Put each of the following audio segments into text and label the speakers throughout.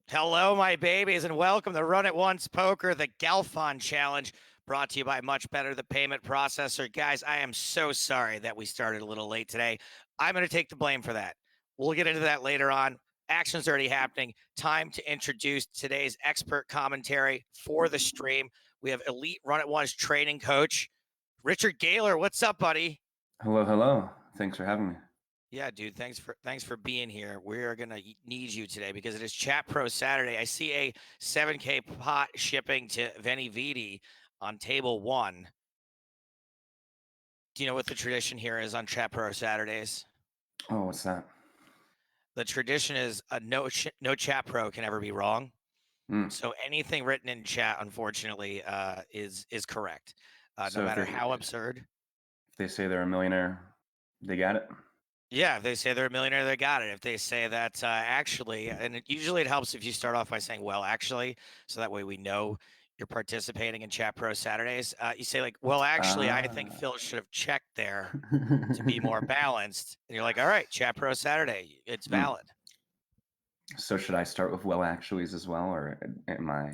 Speaker 1: Hello, my babies, and welcome to Run It Once Poker, the Galfond Challenge, brought to you by Much Better, the payment processor. Guys, I am so sorry that we started a little late today. I'm going to take the blame for that. We'll get into that later on. Action's already happening. Time to introduce today's expert commentary for the stream. We have elite Run It Once training coach, Richard Gayler. What's up, buddy?
Speaker 2: Hello, hello. Thanks for having me.
Speaker 1: Yeah, dude. Thanks for being here. We're gonna need you today because it is Chat Pro Saturday. I see a 7K pot shipping to Venividi on table one. Do you know what the tradition here is on Chat Pro Saturdays?
Speaker 2: Oh, what's that?
Speaker 1: The tradition is no Chat Pro can ever be wrong.
Speaker 2: Mm.
Speaker 1: So anything written in chat, unfortunately, is correct, no
Speaker 2: So
Speaker 1: matter how absurd.
Speaker 2: if they say they're a millionaire, they got it.
Speaker 1: Yeah, if they say they're a millionaire, they got it. If they say that actually, and usually it helps if you start off by saying, well, actually, so that way we know you're participating in Chat Pro Saturdays. You say, like, well, actually, I think Phil should have checked there to be more balanced. And you're like, all right, Chat Pro Saturday, it's valid.
Speaker 2: So should I start with well actuallys as well, or am I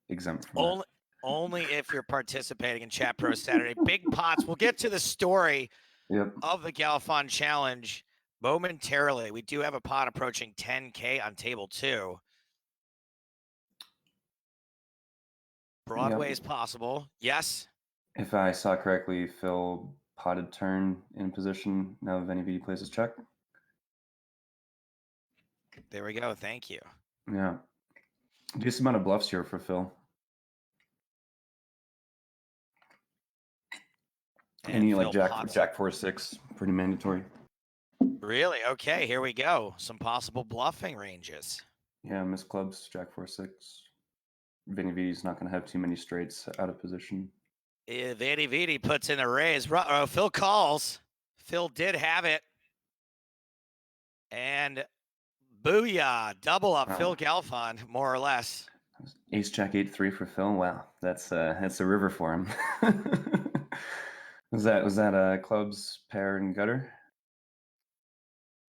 Speaker 2: exempt from that?
Speaker 1: Only if you're participating in Chat Pro Saturday. Big pots. We'll get to the story
Speaker 2: Yep.
Speaker 1: of the Galfond Challenge momentarily. We do have a pot approaching 10K on table two. Broadway
Speaker 2: Yep.
Speaker 1: is possible. Yes.
Speaker 2: If I saw correctly, Phil potted turn in position. Now Venividi plays his check.
Speaker 1: There we go. Thank you.
Speaker 2: Yeah. Decent amount of bluffs here for Phil. And you like Jack 4-6, pretty mandatory.
Speaker 1: Really? Okay, here we go. Some possible bluffing ranges.
Speaker 2: Yeah, miss clubs, Jack 4-6. Venividi's not going to have too many straights out of position.
Speaker 1: Venividi puts in a raise. Phil calls. Phil did have it. And booyah, double up. Phil Galfond, more or less.
Speaker 2: Ace Jack 8-3 for Phil. Wow, that's a river for him. was that clubs, pair, and gutter?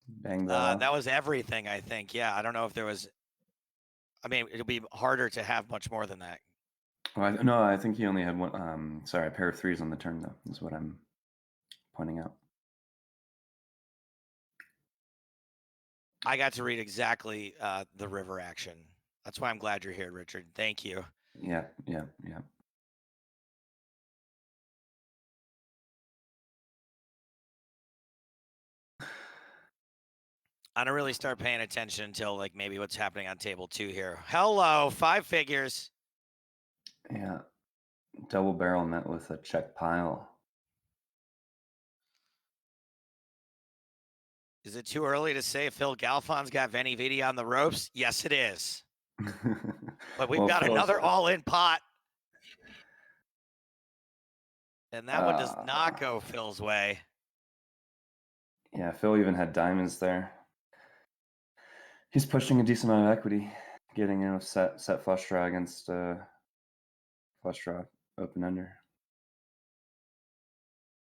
Speaker 2: Bang that.
Speaker 1: That was everything, I think. Yeah, I don't know if there was. I mean, it'll be harder to have much more than that.
Speaker 2: Well, no, I think he only had one. Sorry, a pair of threes on the turn, though, is what I'm pointing out.
Speaker 1: I got to read exactly the river action. That's why I'm glad you're here, Richard. Thank you.
Speaker 2: Yeah.
Speaker 1: I don't really start paying attention until like maybe what's happening on table two here. Hello, 5 figures.
Speaker 2: Yeah. Double barrel met with a check pile.
Speaker 1: Is it too early to say Phil Galfond's got Venividi on the ropes? Yes, it is. But we've got another all-in pot. And that one does not go Phil's way.
Speaker 2: Yeah, Phil even had diamonds there. He's pushing a decent amount of equity, getting a set flush draw against flush draw open under.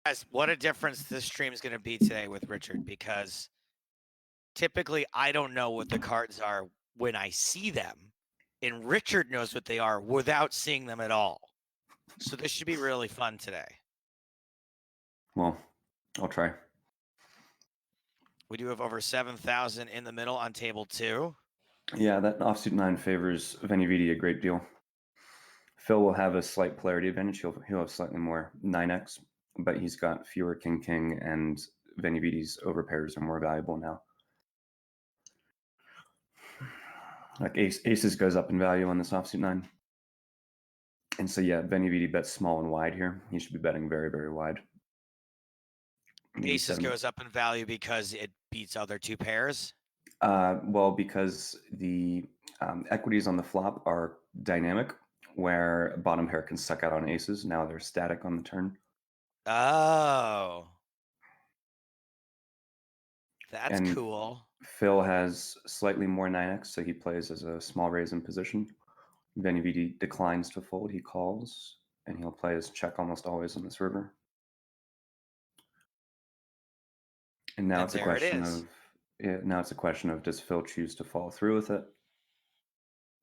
Speaker 1: Guys, what a difference this stream is going to be today with Richard, because typically I don't know what the cards are when I see them, and Richard knows what they are without seeing them at all. So this should be really fun today.
Speaker 2: Well, I'll try.
Speaker 1: We do have over 7,000 in the middle on table two.
Speaker 2: Yeah, that offsuit 9 favors Venividi a great deal. Phil will have a slight polarity advantage. He'll have slightly more 9x, but he's got fewer king, and Venividi's overpairs are more valuable now. Like aces goes up in value on this offsuit 9. And so, yeah, Venividi bets small and wide here. He should be betting very, very wide.
Speaker 1: Aces goes up in value because it beats other two pairs?
Speaker 2: Well, because the equities on the flop are dynamic, where bottom pair can suck out on aces. Now they're static on the turn.
Speaker 1: Oh. That's cool.
Speaker 2: Phil has slightly more 9x, so he plays as a small raise in position. Venividi declines to fold. He calls, and he'll play his check almost always on this river. And now it's a question of does Phil choose to follow through with it?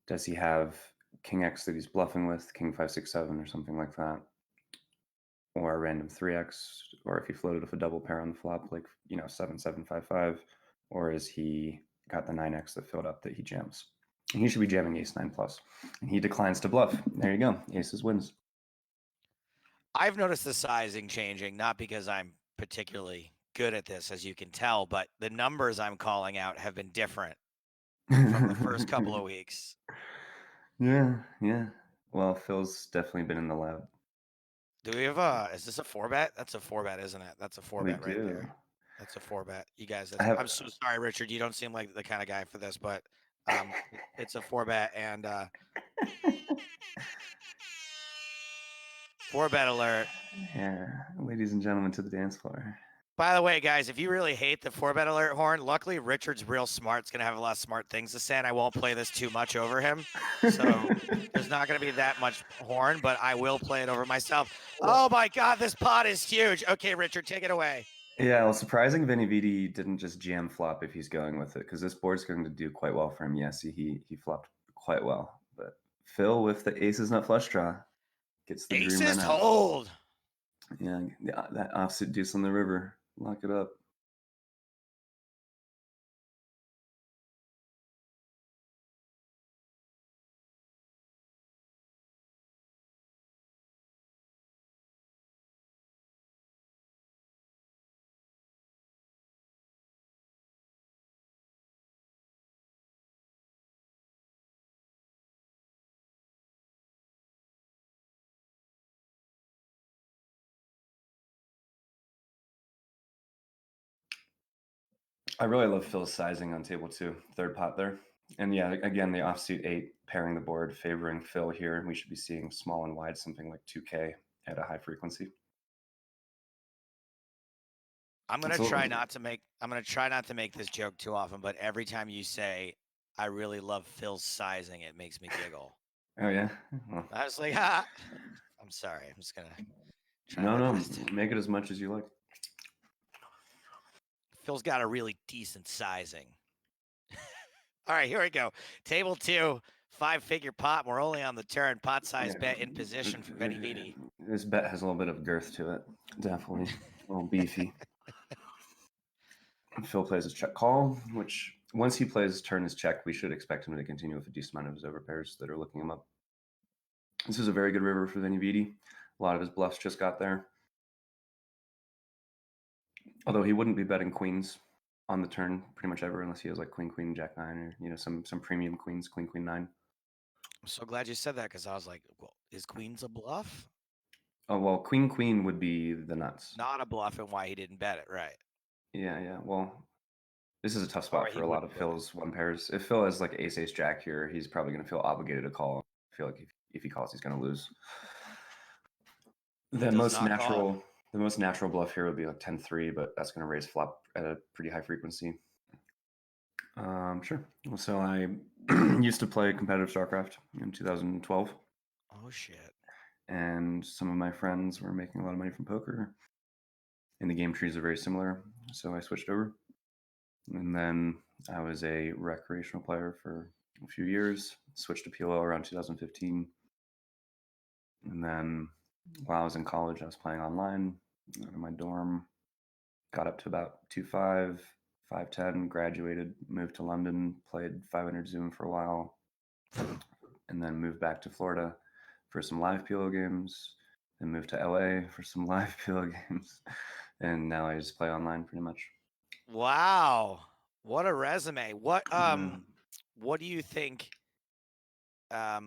Speaker 2: Does he have king X that he's bluffing with, king 5 6 7 or something like that, or a random 3x, or if he floated with a double pair on the flop, like 7 7 5 5, or is he got the 9x that filled up that he jams? And he should be jamming ace 9 plus, and he declines to bluff. There you go, aces wins.
Speaker 1: I've noticed the sizing changing, not because I'm particularly good at this, as you can tell, but the numbers I'm calling out have been different from the first couple of weeks.
Speaker 2: Yeah. Well, Phil's definitely been in the lab.
Speaker 1: Do we have is this a 4-bet? That's a 4-bet, isn't it? That's a
Speaker 2: We
Speaker 1: 4-bet right
Speaker 2: do.
Speaker 1: there. That's a 4-bet. You guys,
Speaker 2: I have.
Speaker 1: I'm so sorry, Richard. You don't seem like the kind of guy for this, but it's a 4-bet and 4-bet alert.
Speaker 2: Yeah, ladies and gentlemen, to the dance floor.
Speaker 1: By the way, guys, if you really hate the 4-bet alert horn, luckily Richard's real smart. It's gonna have a lot of smart things to say, and I won't play this too much over him. So there's not gonna be that much horn, but I will play it over myself. Oh my God, this pot is huge. Okay, Richard, take it away.
Speaker 2: Yeah, well, surprising Venividi didn't just jam flop if he's going with it, because this board's going to do quite well for him. Yes, he flopped quite well, but Phil with the aces nut flush draw gets the dream
Speaker 1: Aces
Speaker 2: run out.
Speaker 1: hold.
Speaker 2: Yeah, that offsuit deuce on the river. Lock it up. I really love Phil's sizing on table 2, third pot there. And yeah, again, the offsuit 8 pairing the board, favoring Phil here. We should be seeing small and wide, something like 2K at a high frequency.
Speaker 1: I'm gonna try not to make this joke too often, but every time you say I really love Phil's sizing, it makes me giggle.
Speaker 2: Oh yeah. Well,
Speaker 1: I was like, ah. I'm sorry. I'm just gonna try
Speaker 2: no,
Speaker 1: my best.
Speaker 2: make it as much as you like.
Speaker 1: Phil's got a really decent sizing. All right, here we go. Table 2, 5-figure pot. We're only on the turn. Pot size bet in position for Venividi.
Speaker 2: This bet has a little bit of girth to it. Definitely a little beefy. Phil plays his check call, which once he plays turn his check, we should expect him to continue with a decent amount of his overpairs that are looking him up. This is a very good river for Venividi. A lot of his bluffs just got there. Although he wouldn't be betting queens on the turn pretty much ever unless he has like queen, queen, jack 9, or some premium queens, queen, queen 9.
Speaker 1: I'm so glad you said that because I was like, well, is queens a bluff?
Speaker 2: Oh well, queen, queen would be the nuts.
Speaker 1: Not a bluff, and why he didn't bet it, right?
Speaker 2: Yeah. Well, this is a tough
Speaker 1: Or
Speaker 2: spot
Speaker 1: he
Speaker 2: for a lot of
Speaker 1: wouldn't bet it.
Speaker 2: Phil's one pairs. If Phil has like ace, ace, jack here, he's probably going to feel obligated to call. I feel like if he calls, he's going to lose. The most natural bluff here would be like 10-3, but that's going to raise flop at a pretty high frequency. Sure. So I used to play competitive StarCraft in 2012.
Speaker 1: Oh shit.
Speaker 2: And some of my friends were making a lot of money from poker, and the game trees are very similar, so I switched over. And then I was a recreational player for a few years, switched to PLO around 2015. And then while I was in college, I was playing online in my dorm, got up to about 2.5, 5.10, graduated, moved to London, played 500 Zoom for a while, and then moved back to Florida for some live PLO games, then moved to LA for some live PLO games, and now I just play online pretty much.
Speaker 1: Wow. What a resume. What do you think? How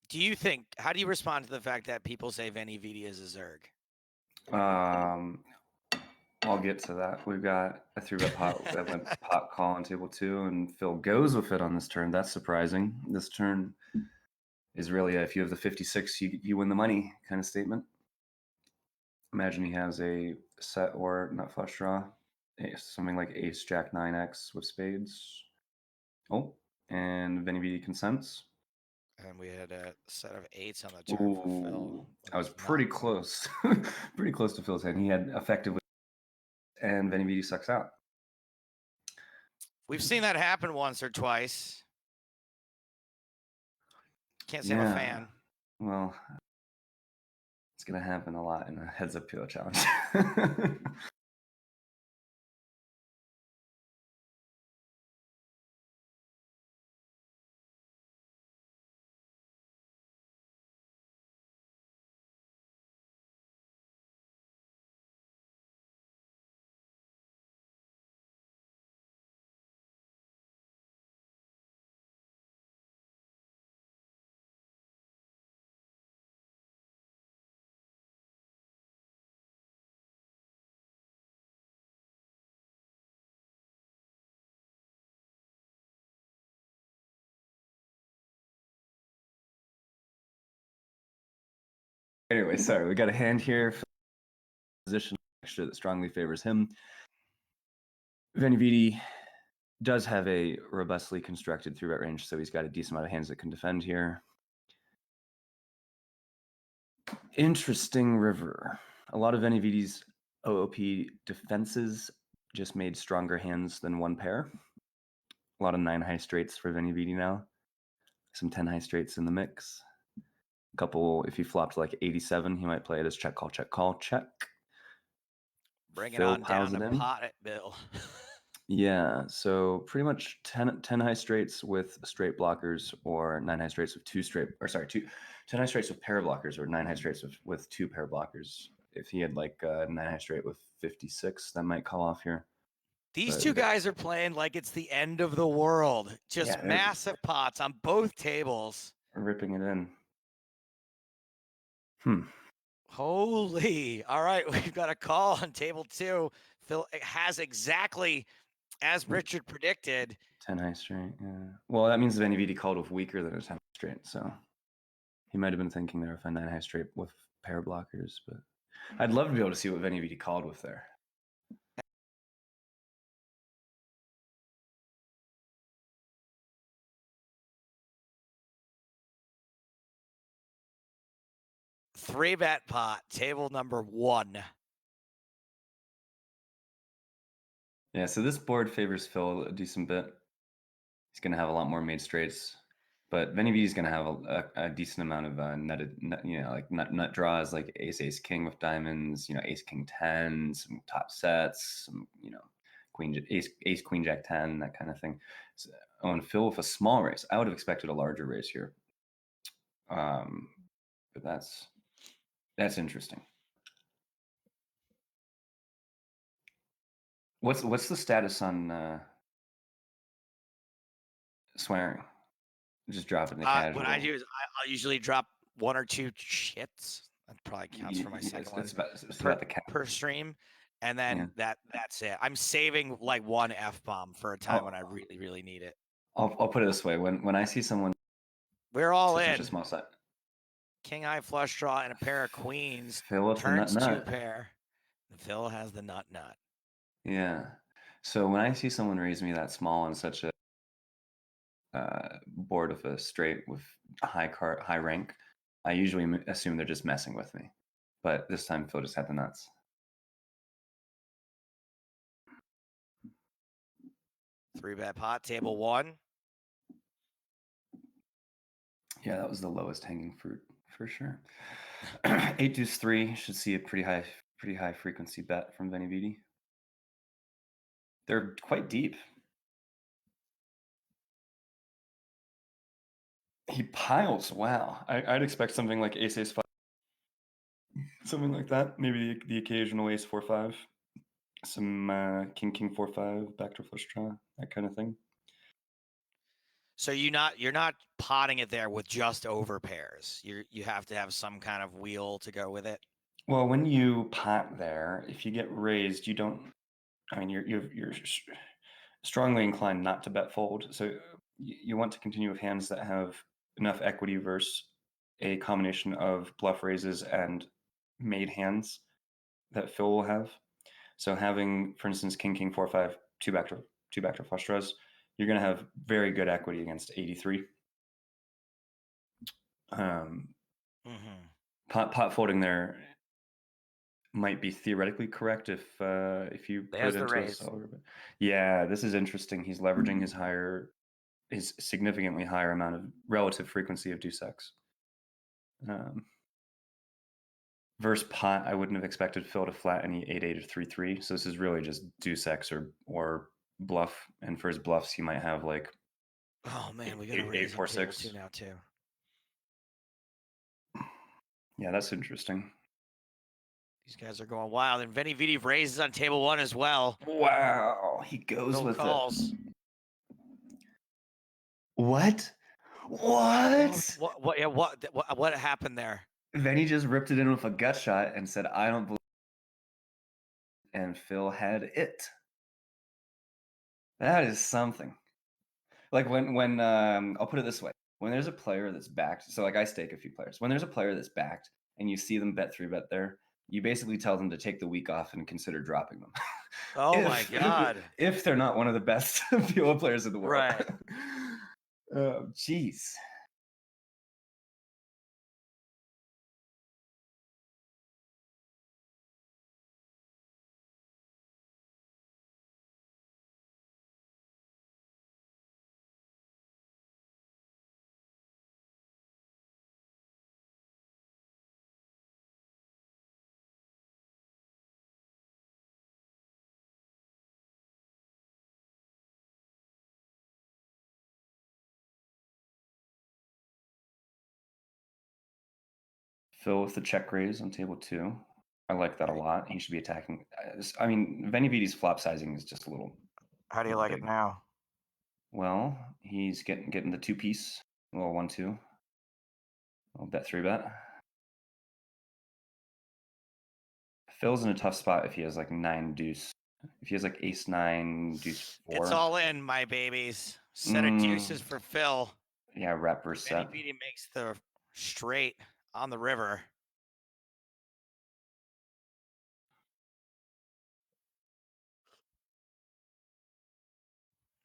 Speaker 1: do you respond to the fact that people say Venividi is a Zerg?
Speaker 2: I'll get to that. We've got a 3-bet pot that went pot call on table 2, and Phil goes with it on this turn. That's surprising. This turn is really if you have the 56, you win the money kind of statement. Imagine he has a set or nut flush draw, something like ace jack 9x with spades. Oh, and Venividi consents.
Speaker 1: And we had a set of 8s on the turn for Phil.
Speaker 2: I was pretty close. Pretty close to Phil's hand. He had effectively, and Venividi sucks out.
Speaker 1: We've seen that happen once or twice. Can't say I'm a fan.
Speaker 2: Well, it's going to happen a lot in a heads-up PO challenge. Anyway, sorry, we got a hand here. Position that strongly favors him. Venividi does have a robustly constructed 3-bet range, so he's got a decent amount of hands that can defend here. Interesting river. A lot of Venividi's OOP defenses just made stronger hands than one pair. A lot of 9 high straights for Venividi now. Some 10 high straights in the mix. A couple, if he flopped like 87, he might play it as check, call, check, call, check.
Speaker 1: Bring it
Speaker 2: Phil
Speaker 1: on
Speaker 2: piles
Speaker 1: down
Speaker 2: it
Speaker 1: to
Speaker 2: in.
Speaker 1: pot it, Bill.
Speaker 2: Yeah, so pretty much 10 high straights with straight blockers, or 9 high straights with 10 high straights with pair blockers, or 9 high straights with 2 pair blockers. If he had like 9 high straight with 56, that might call off here.
Speaker 1: These
Speaker 2: But
Speaker 1: two guys are playing like it's the end of the world. Just
Speaker 2: yeah,
Speaker 1: massive pots on both tables.
Speaker 2: ripping it in.
Speaker 1: Holy. All right, we've got a call on table 2. Phil has exactly as Richard predicted.
Speaker 2: 10 high straight, yeah. Well, that means Venividi called with weaker than a 10 straight, so he might have been thinking there if a 9 high straight with pair blockers, but I'd love to be able to see what Venividi called with there.
Speaker 1: Three-bet pot, table number 1.
Speaker 2: Yeah, so this board favors Phil a decent bit. He's going to have a lot more made straights, but Venividi's going to have a decent amount of like nut draws, like ace king with diamonds, ace king 10, some top sets, some queen ace queen jack 10, that kind of thing. So, and Phil with a small raise. I would have expected a larger raise here, but that's interesting. What's the status on swearing? Just drop it in the casual.
Speaker 1: What I do is I'll usually drop 1 or 2 shits. That probably counts for my second one.
Speaker 2: It's about the cap
Speaker 1: per stream, and then that's it. I'm saving like 1 F-bomb for a time when I really, really need it.
Speaker 2: I'll put it this way: when I see someone,
Speaker 1: we're all in.
Speaker 2: Such a small set.
Speaker 1: King high flush draw and a pair of queens.
Speaker 2: Phil
Speaker 1: turns 2 pair. Phil has the nut.
Speaker 2: Yeah. So when I see someone raise me that small on such a board with a straight with high rank, I usually assume they're just messing with me. But this time Phil just had the nuts.
Speaker 1: Three-bet pot, table 1.
Speaker 2: Yeah, that was the lowest hanging fruit for sure. 8 deuce 3 should see a pretty high frequency bet from Venividi. They're quite deep. He piles. Wow, I'd expect something like ace 5, something like that. Maybe the occasional ace 4-5, some king 4-5 backdoor flush draw, that kind of thing.
Speaker 1: So you're not potting it there with just over pairs. You have to have some kind of wheel to go with it.
Speaker 2: Well, when you pot there, if you get raised, you don't. I mean, you're strongly inclined not to bet fold. So you want to continue with hands that have enough equity versus a combination of bluff raises and made hands that Phil will have. So having, for instance, king 4-5, two backdoor flush draws, you're going to have very good equity against 83. Pot folding there might be theoretically correct if you put it into a solver. Yeah, this is interesting. He's leveraging his higher his significantly higher amount of relative frequency of deuce X. Versus pot, I wouldn't have expected Phil to flat any 8-8 or 3-3. So this is really just deuce X or bluff. And for his bluffs, he might have like
Speaker 1: Oh man, we got a raise on table 2 now too.
Speaker 2: Yeah, that's interesting.
Speaker 1: These guys are going wild, and Venividi raises on table 1 as well.
Speaker 2: Wow, he goes
Speaker 1: No
Speaker 2: with
Speaker 1: calls.
Speaker 2: it. What? What?
Speaker 1: What? Yeah, what happened there?
Speaker 2: Venny just ripped it in with a gut shot and said, "I don't believe," and Phil had it. That is something. Like when I'll put it this way: when there's a player that's backed, so like I stake a few players. When there's a player that's backed and you see them bet 3-bet there, you basically tell them to take the week off and consider dropping them.
Speaker 1: Oh my god!
Speaker 2: If they're not one of the best PLO players in the world,
Speaker 1: Right?
Speaker 2: Jeez. Phil with the check raise on table 2. I like that a lot. He should be attacking. I mean, Venividi's flop sizing is just a little.
Speaker 1: How do you like it now?
Speaker 2: Well, he's getting the 2-piece, a little 1-2. I'll bet 3-bet. Phil's in a tough spot if he has like 9 deuce. If he has like ace 9 deuce 4.
Speaker 1: It's all in, my babies. Set of deuces for Phil.
Speaker 2: Yeah, rep versus set.
Speaker 1: Venividi makes the straight on the river.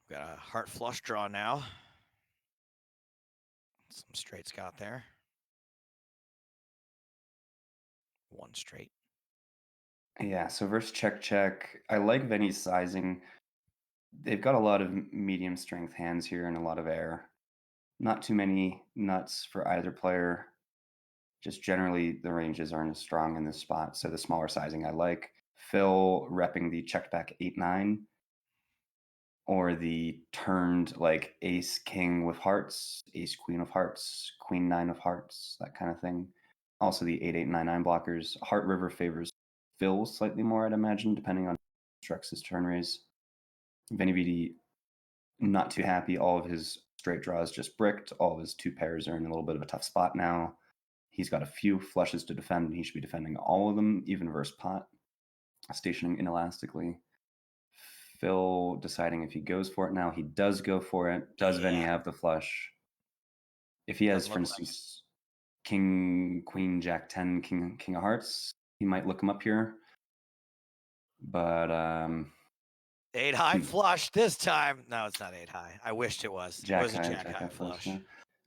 Speaker 1: Got a heart flush draw now. Some straights got there. 1 straight.
Speaker 2: Yeah, so versus check. I like Venny's sizing. They've got a lot of medium strength hands here and a lot of air. Not too many nuts for either player. Just generally, the ranges aren't as strong in this spot, so the smaller sizing I like. Phil repping the checked back 8-9 or the turned like ace king with hearts, ace queen of hearts, queen 9 of hearts, that kind of thing. Also the 8-8 9-9 blockers. Heart river favors Phil slightly more, I'd imagine, depending on Strex's turn raise. Venividi not too happy. All of his straight draws just bricked. All of his 2 pairs are in a little bit of a tough spot now. He's got a few flushes to defend. He should be defending all of them, even versus pot, stationing inelastically. Phil deciding if he goes for it now. He does go for it. Does Venny have the flush? If he has, for instance, king, queen, jack 10, king of hearts, he might look him up here. But
Speaker 1: 8 high flush this time. No, it's not 8 high. I wished it was. It was a jack high flush.
Speaker 2: Yeah.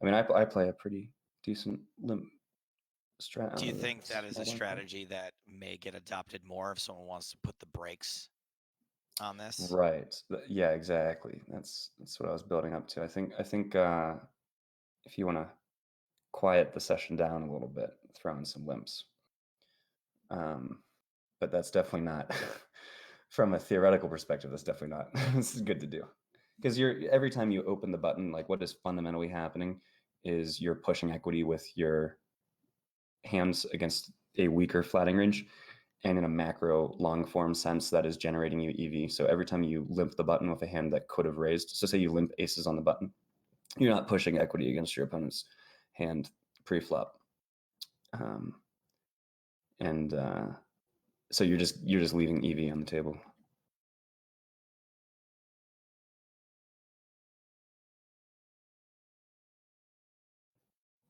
Speaker 2: I mean, I play a pretty decent limp strat.
Speaker 1: Do you think that is a strategy that may get adopted more if someone wants to put the brakes on this?
Speaker 2: Right. Yeah, exactly. That's what I was building up to. I think if you want to quiet the session down a little bit, throw in some limps. But that's definitely not from a theoretical perspective. That's definitely not. This is good to do because every time you open the button, like what is fundamentally happening is you're pushing equity with your hands against a weaker flatting range, and in a macro long form sense, that is generating you EV. So every time you limp the button with a hand that could have raised, so say you limp aces on the button, you're not pushing equity against your opponent's hand pre-flop, and so you're just leaving EV on the table.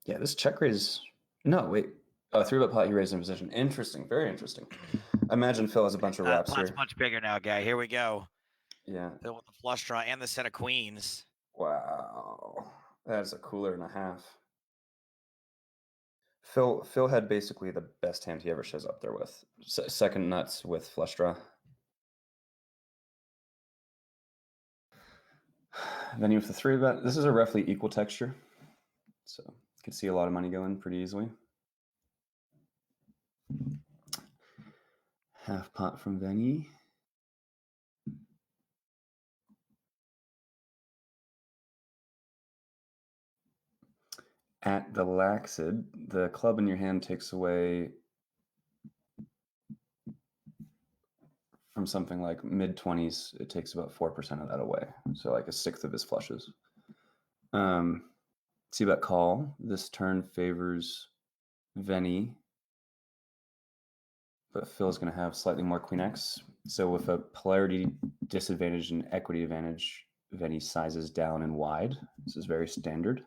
Speaker 2: Yeah, this check raise. No, wait. 3-bet pot, he raised in position. Interesting, very interesting. Imagine Phil has a bunch of wraps
Speaker 1: pot's
Speaker 2: here.
Speaker 1: Much bigger now, guy. Here we go.
Speaker 2: Yeah.
Speaker 1: Phil with the flush draw and the set of queens.
Speaker 2: Wow, that's a cooler and a half. Phil had basically the best hand he ever shows up there with. Second nuts with flush draw. Venny with the 3-bet. This is a roughly equal texture, so you can see a lot of money go in pretty easily. Half pot from Venny. At the Laxid, the club in your hand takes away from something like mid-20s, it takes about 4% of that away. So like a sixth of his flushes. See bet call. This turn favors Venny, but Phil's going to have slightly more Queen X. So with a polarity disadvantage and equity advantage, Venny sizes down and wide. This is very standard.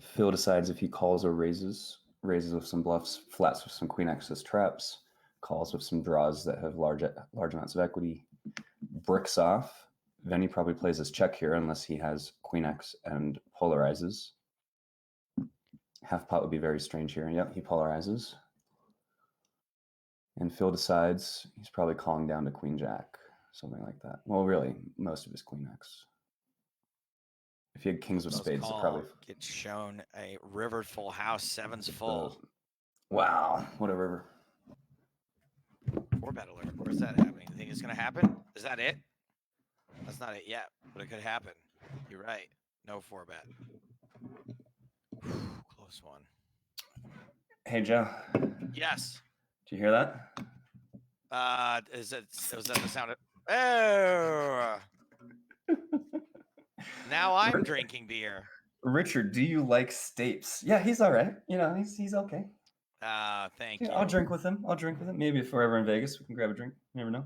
Speaker 2: Phil decides if he calls or raises with some bluffs, flats with some Queen X as traps, calls with some draws that have large amounts of equity, bricks off. Venny probably plays his check here unless he has Queen X and polarizes. Half pot would be very strange here. Yep, he polarizes. And Phil decides he's probably calling down to Queen Jack, something like that. Well, really, most of his Queen X. If he had kings of spades, it probably
Speaker 1: gets shown a river full house, sevens full.
Speaker 2: Wow, what a river.
Speaker 1: 4-bet alert. Where's that happening? You think it's going to happen? Is that it? That's not it yet, but it could happen. You're right. No 4-bet. Close one.
Speaker 2: Hey, Joe.
Speaker 1: Yes.
Speaker 2: Do you hear that?
Speaker 1: Was that the sound of? Oh. Now I'm drinking beer.
Speaker 2: Richard, do you like Stapes? Yeah, he's all right. You know, he's okay.
Speaker 1: Thank you.
Speaker 2: I'll drink with him. Maybe if we're ever in Vegas, we can grab a drink. You never know.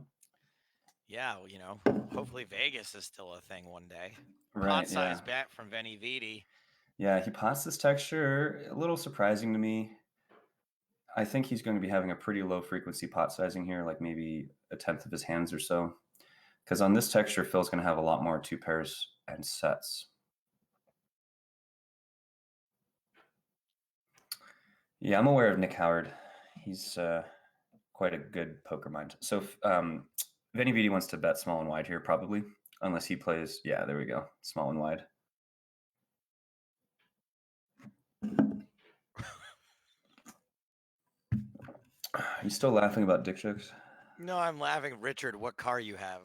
Speaker 1: Yeah, well, you know, hopefully Vegas is still a thing one day.
Speaker 2: Right,
Speaker 1: Pot size bet from Venividi.
Speaker 2: Yeah, he pots this texture. A little surprising to me. I think he's going to be having a pretty low frequency pot sizing here, like maybe a tenth of his hands or so. Because on this texture, Phil's going to have a lot more 2 pairs and sets. Yeah, I'm aware of Nick Howard. He's quite a good poker mind. So Venividi wants to bet small and wide here, probably, unless he plays. Yeah, there we go, small and wide. Are you still laughing about dick jokes?
Speaker 1: No, I'm laughing. Richard, what car you have?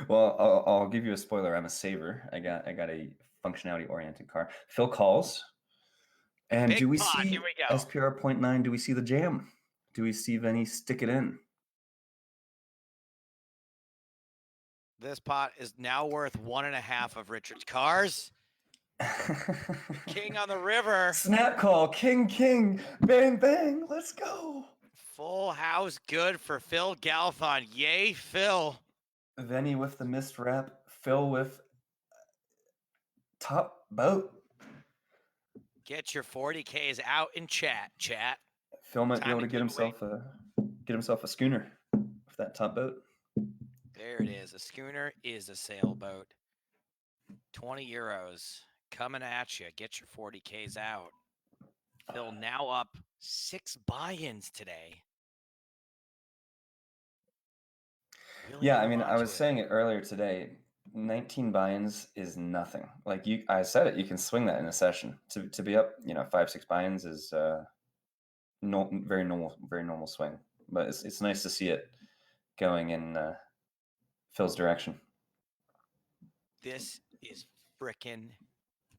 Speaker 2: Well, I'll give you a spoiler. I'm a saver. I got a functionality oriented car. Phil calls. And
Speaker 1: Big
Speaker 2: do we
Speaker 1: pot.
Speaker 2: see
Speaker 1: Here we go.
Speaker 2: SPR 0.9? Do we see the jam? Do we see Venny stick it in?
Speaker 1: This pot is now worth 1.5 of Richard's cars. King on the river.
Speaker 2: Snap call, king, bang, bang, let's go.
Speaker 1: Full house good for Phil Galfond. Yay, Phil.
Speaker 2: Venny with the missed wrap, Phil with top boat.
Speaker 1: Get your 40Ks out in chat.
Speaker 2: Phil might be able to get himself a schooner with that top boat.
Speaker 1: There it is. A schooner is a sailboat. 20 euros coming at you. Get your 40Ks out. Phil now up 6 buy-ins today. Really
Speaker 2: Yeah, I mean, I was saying it earlier today. 19 buy-ins is nothing. Like I said it. You can swing that in a session. To be up, 5-6 buy-ins is very normal swing. But it's nice to see it going in Phil's direction.
Speaker 1: This is frickin'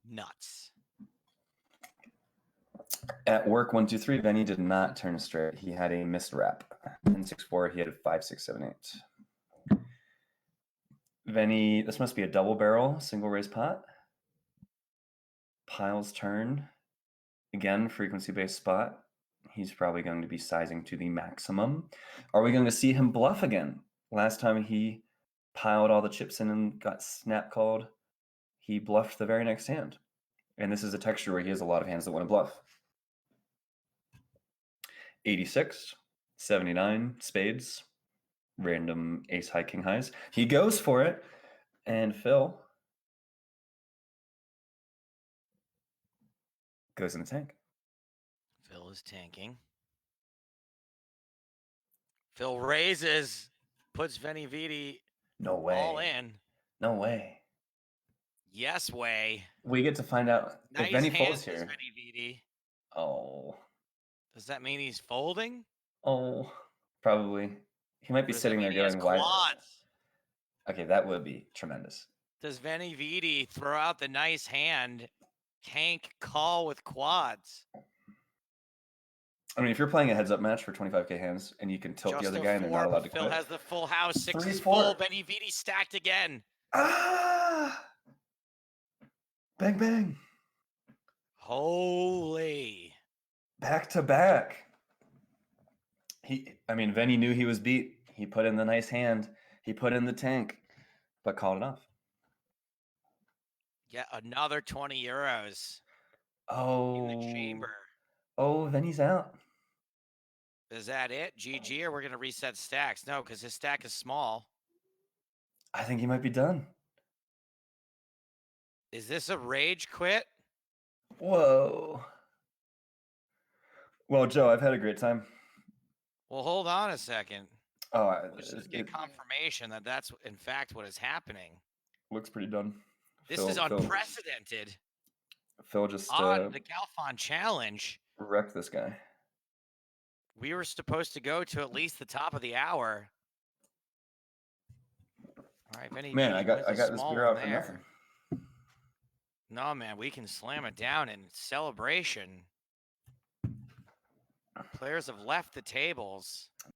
Speaker 1: nuts.
Speaker 2: At work, 1, 2, 3, Venny did not turn straight. He had a missed wrap. In 6-4, he had a 5, 6, 7, 8. Venny, this must be a double barrel, single raise pot. Piles turn. Again, frequency-based spot. He's probably going to be sizing to the maximum. Are we going to see him bluff again? Last time he piled all the chips in and got snap called, he bluffed the very next hand. And this is a texture where he has a lot of hands that want to bluff. 86, 79, spades, random ace high, king highs. He goes for it, and Phil goes in the tank.
Speaker 1: Phil is tanking. Phil raises, puts Venividi
Speaker 2: No
Speaker 1: all
Speaker 2: way.
Speaker 1: in.
Speaker 2: No way.
Speaker 1: Yes way.
Speaker 2: We get to find out if
Speaker 1: Nice
Speaker 2: Benny
Speaker 1: hand,
Speaker 2: folds
Speaker 1: says
Speaker 2: here.
Speaker 1: Venividi.
Speaker 2: Oh.
Speaker 1: Does that mean he's folding?
Speaker 2: Oh. Probably. He might be
Speaker 1: Or does that
Speaker 2: sitting
Speaker 1: mean
Speaker 2: there
Speaker 1: he has
Speaker 2: going, why?
Speaker 1: quads?
Speaker 2: Okay, that would be tremendous.
Speaker 1: Does Venividi throw out the nice hand, tank call with quads?
Speaker 2: I mean, if you're playing a heads-up match for 25K hands and you can tilt the
Speaker 1: Just
Speaker 2: other
Speaker 1: a
Speaker 2: guy and they're not
Speaker 1: four,
Speaker 2: allowed
Speaker 1: but
Speaker 2: to
Speaker 1: Phil
Speaker 2: quit.
Speaker 1: has the full house. Six is
Speaker 2: 3-4.
Speaker 1: full. Venividi stacked again.
Speaker 2: Ah! Bang, bang.
Speaker 1: Holy.
Speaker 2: Back to back. Venny knew he was beat. He put in the nice hand. He put in the tank, but called it off.
Speaker 1: Yeah, another 20 euros in the
Speaker 2: Oh.
Speaker 1: chamber.
Speaker 2: Oh, Venny's out.
Speaker 1: Is that it? GG, or we're going to reset stacks? No, because his stack is small.
Speaker 2: I think he might be done.
Speaker 1: Is this a rage quit?
Speaker 2: Whoa. Well, Joe, I've had a great time.
Speaker 1: Well, hold on a second.
Speaker 2: Oh,
Speaker 1: Let's just get confirmation that that's in fact what is happening.
Speaker 2: Looks pretty done.
Speaker 1: This is unprecedented.
Speaker 2: Phil just
Speaker 1: On the Galfond challenge,
Speaker 2: wrecked this guy.
Speaker 1: we were supposed to go to at least the top of the hour. All right, Venividi,
Speaker 2: Man, I got this beer out for nothing.
Speaker 1: No, man, we can slam it down in celebration. Players have left the tables.